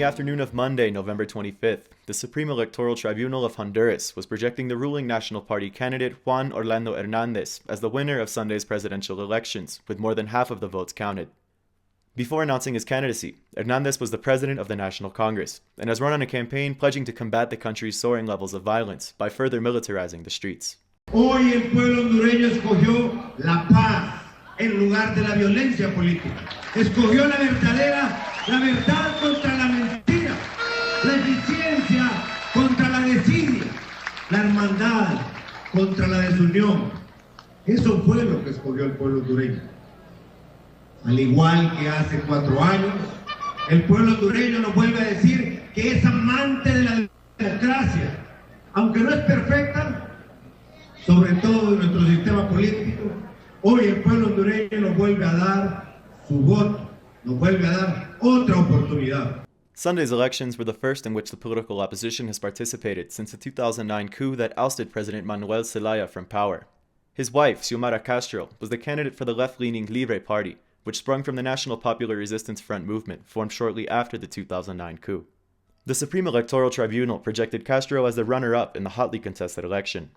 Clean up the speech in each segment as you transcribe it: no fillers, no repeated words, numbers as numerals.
the afternoon of Monday, November 25th, the Supreme Electoral Tribunal of Honduras was projecting the ruling National Party candidate Juan Orlando Hernández as the winner of Sunday's presidential elections, with more than half of the votes counted. Before announcing his candidacy, Hernández was the president of the National Congress and has run on a campaign pledging to combat the country's soaring levels of violence by further militarizing the streets. Hoy el pueblo hondureño escogió la paz en lugar de la violencia política. Escogió la verdad contra la mentira, la eficiencia contra la desidia, la hermandad contra la desunión. Eso fue lo que escogió el pueblo hondureño. Al igual que hace 4 años, el pueblo hondureño nos vuelve a decir que es amante de la democracia, aunque no es perfecta, sobre todo en nuestro sistema político. Hoy el pueblo hondureño nos vuelve a dar su voto, nos vuelve a dar otra oportunidad. Sunday's elections were the first in which the political opposition has participated since the 2009 coup that ousted President Manuel Zelaya from power. His wife, Xiomara Castro, was the candidate for the left-leaning Libre Party, which sprung from the National Popular Resistance Front movement formed shortly after the 2009 coup. The Supreme Electoral Tribunal projected Castro as the runner-up in the hotly contested election.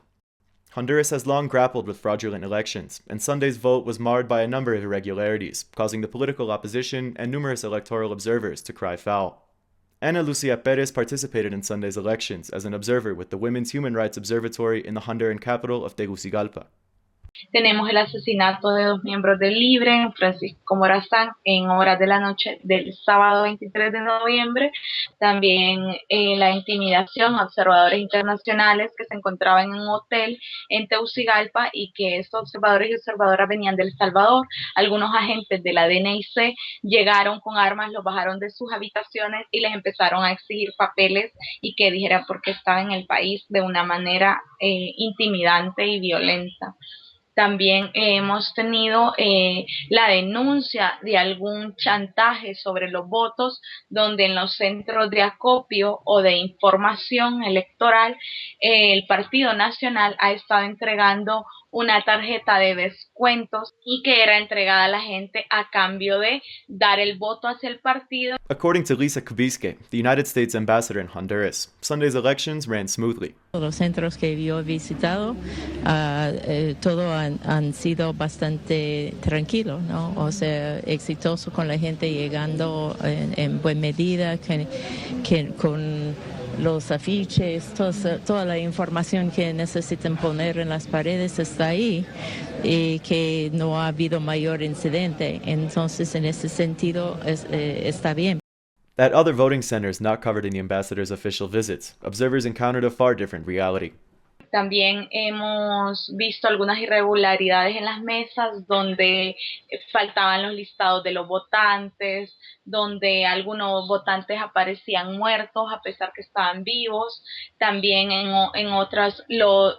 Honduras has long grappled with fraudulent elections, and Sunday's vote was marred by a number of irregularities, causing the political opposition and numerous electoral observers to cry foul. Ana Lucia Perez participated in Sunday's elections as an observer with the Women's Human Rights Observatory in the Honduran capital of Tegucigalpa. Tenemos el asesinato de 2 miembros del Libre, Francisco Morazán, en horas de la noche del sábado 23 de noviembre. También la intimidación a observadores internacionales que se encontraban en un hotel en Tegucigalpa y que estos observadores y observadoras venían de El Salvador. Algunos agentes de la DNIC llegaron con armas, los bajaron de sus habitaciones y les empezaron a exigir papeles y que dijeran por qué estaban en el país de una manera intimidante y violenta. También hemos tenido la denuncia de algún chantaje sobre los votos, donde en los centros de acopio o de información electoral, el Partido Nacional ha estado entregando una tarjeta de descuentos y que era entregada a la gente a cambio de dar el voto hacia el partido. According to Lisa Kubisque, the United States ambassador in Honduras, Sunday's elections ran smoothly. Los centros que yo he visitado, todo han sido bastante tranquilos, ¿no? O sea, exitoso con la gente llegando en buena medida, con los afiches, toda la información que necesitan poner en las paredes está ahí y que no ha habido mayor incidente. Entonces, en ese sentido, está bien. At other voting centers not covered in the ambassador's official visits, observers encountered a far different reality. También hemos visto algunas irregularidades en las mesas donde faltaban los listados de los votantes, donde algunos votantes aparecían muertos a pesar que estaban vivos. También en otras los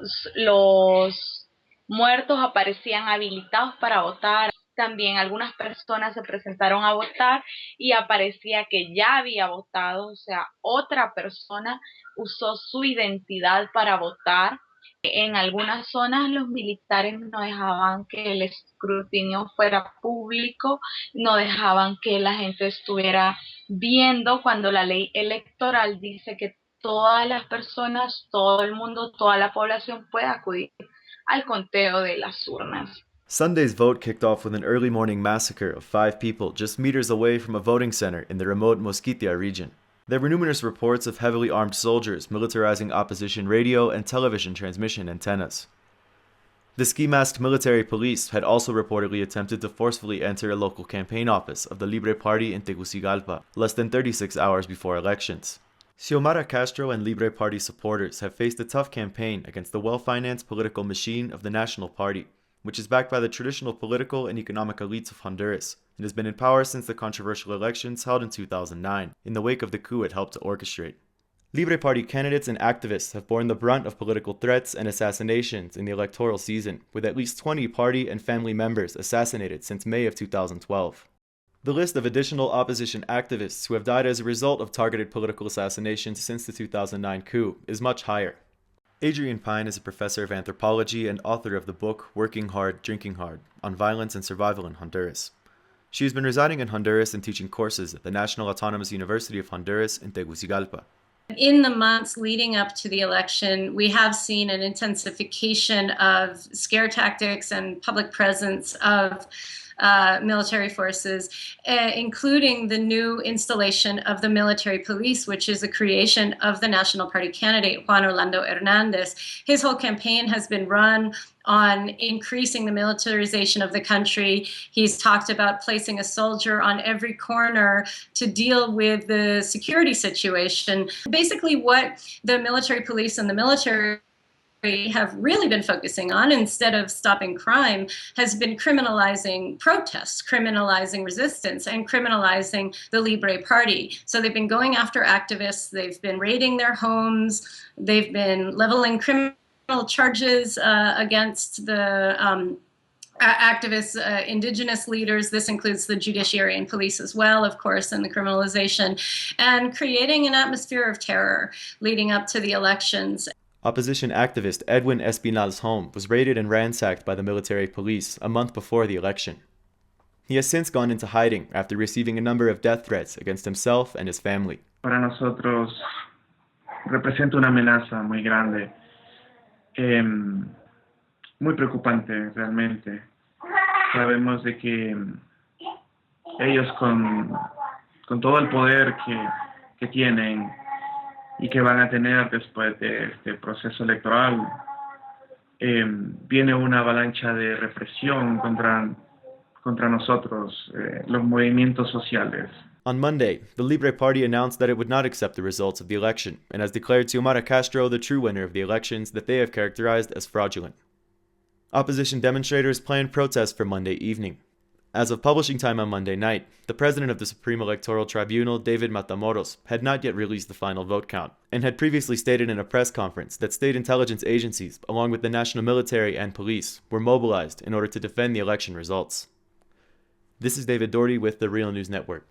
muertos aparecían habilitados para votar. También algunas personas se presentaron a votar y aparecía que ya había votado, o sea, otra persona usó su identidad para votar. En algunas zonas los militares no dejaban que el escrutinio fuera público, no dejaban que la gente estuviera viendo cuando la ley electoral dice que todas las personas, todo el mundo, toda la población puede acudir al conteo de las urnas. Sunday's vote kicked off with an early morning massacre of 5 people just meters away from a voting center in the remote Mosquitia region. There were numerous reports of heavily armed soldiers militarizing opposition radio and television transmission antennas. The ski-masked military police had also reportedly attempted to forcefully enter a local campaign office of the Libre Party in Tegucigalpa, less than 36 hours before elections. Xiomara Castro and Libre Party supporters have faced a tough campaign against the well-financed political machine of the National Party, which is backed by the traditional political and economic elites of Honduras, and has been in power since the controversial elections held in 2009, in the wake of the coup it helped to orchestrate. Libre Party candidates and activists have borne the brunt of political threats and assassinations in the electoral season, with at least 20 party and family members assassinated since May of 2012. The list of additional opposition activists who have died as a result of targeted political assassinations since the 2009 coup is much higher. Adrienne Pine is a professor of anthropology and author of the book Working Hard, Drinking Hard, on violence and survival in Honduras. She has been residing in Honduras and teaching courses at the National Autonomous University of Honduras in Tegucigalpa. In the months leading up to the election, we have seen an intensification of scare tactics and public presence of military forces, including the new installation of the military police, which is a creation of the National Party candidate, Juan Orlando Hernandez. His whole campaign has been run on increasing the militarization of the country. He's talked about placing a soldier on every corner to deal with the security situation. Basically, what the military police and the military have really been focusing on, instead of stopping crime, has been criminalizing protests, criminalizing resistance, and criminalizing the Libre Party. So they've been going after activists, they've been raiding their homes, they've been leveling criminal charges against the activists, indigenous leaders. This includes the judiciary and police as well, of course, and the criminalization, and creating an atmosphere of terror leading up to the elections. Opposition activist Edwin Espinal's home was raided and ransacked by the military police a month before the election. He has since gone into hiding after receiving a number of death threats against himself and his family. Para nosotros representa una amenaza muy grande, muy preocupante realmente. Sabemos de que ellos con todo el poder que tienen y que van a tener después de este proceso electoral, viene una avalancha de represión contra nosotros, los movimientos sociales. On Monday, the Libre Party announced that it would not accept the results of the election and has declared Xiomara Castro the true winner of the elections that they have characterized as fraudulent. Opposition demonstrators planned protests for Monday evening. As of publishing time on Monday night, the president of the Supreme Electoral Tribunal, David Matamoros, had not yet released the final vote count, and had previously stated in a press conference that state intelligence agencies, along with the national military and police, were mobilized in order to defend the election results. This is David Doherty with the Real News Network.